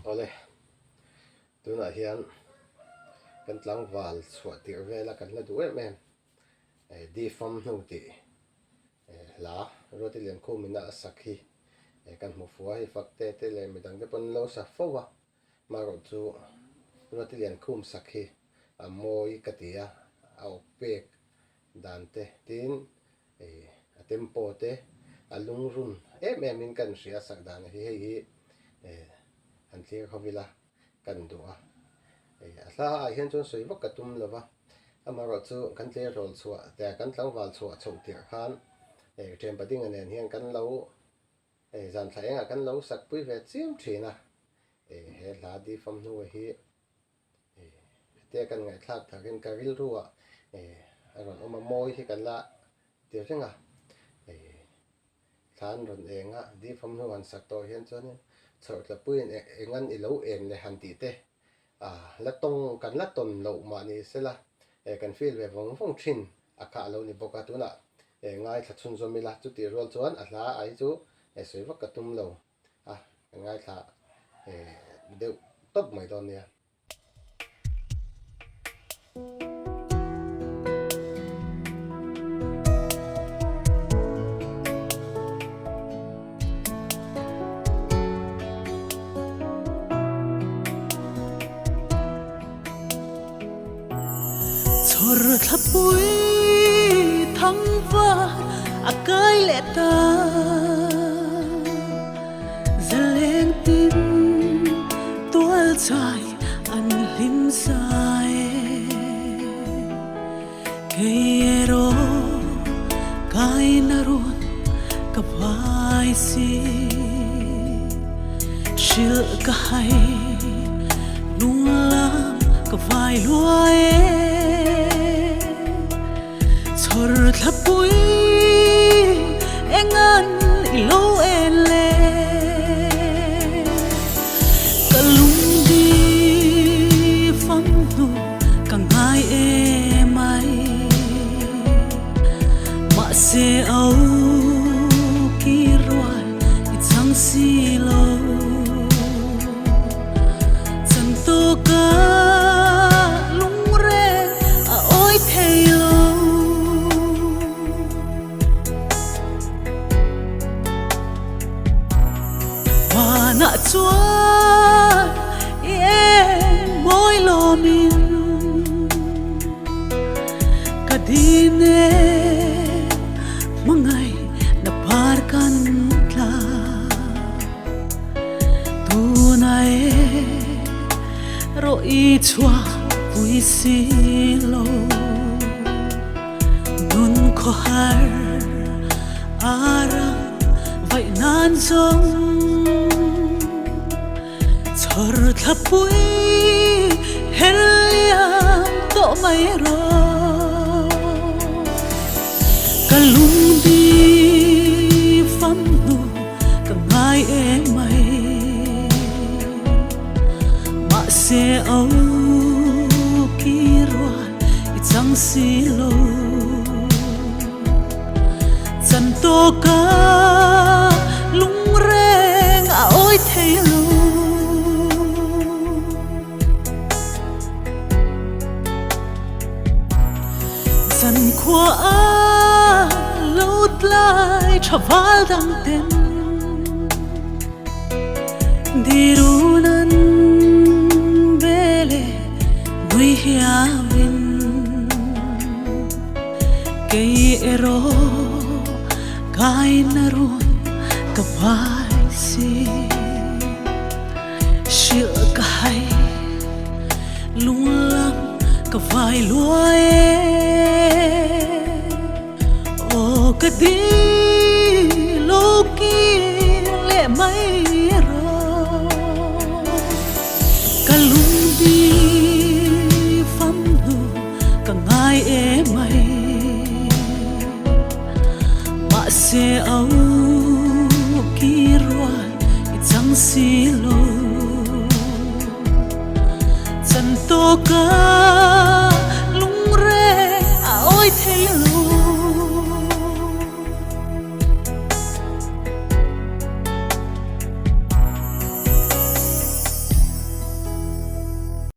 Ole tuna hian kan tlang wal chhuat tir vela kan la du em di fam nu ti la Ruati Liankhum mina sakhi kan mu fuwa hi fakte te le midang de pon lo sa fowa maro chu Ruati Liankhum sakhi amoi katia au pek dante tin tempo te alung run min kan ria sak dan hi an thlir hovila kan duwa atla hian chun soi vak katum lova amaro chu kan tle rol chua te kan tlang wal chua chho tir khan tem pading anen hian kan lo zan thlaenga kan lo sak pui ve chim thina he la di fam nu hi te kan ngai thlak thakin karil ruwa aron oma moi hi kan la tir ringa than ron enga di fam nu an sak to hian chon chhor tla puin engan i lo en le han ti te la tong kan la ton lo ma ni sela kan feel ve vong vong thin akha lo ni boka tuna ngai thla chun zo mila chu ti rol chuan a hla ai chu soi vak katum lo ngai thla deuh top mai don nia Chor thapui thangwa akai leta zaleng tin tual chai an lim sai keiro kai narun kapai si shil kai nulam kavai luai chor thapui engan ilo ele kalung di fam nu kangai e mai ma se au ki ruan i chang si lo chan to ka na chuan moi lo min kadine mangai na par kan tla tunai ro i chua pui si lo nun ko har ara vai nan song chor thapui heliam to mai ro kalung di fam nu kangai e mai ma se au ki ruan i chang si lo chan to ka lung reng a oi thei lo san khua lút lai chaval dang ten dirunan bele nui hiawin kei ero kai narun kavai si shil kai lung lam kavai luai kadi loki le mai ro kalung di fam nu kangai e mai ma se au ki ruan i chang si lo chan to ka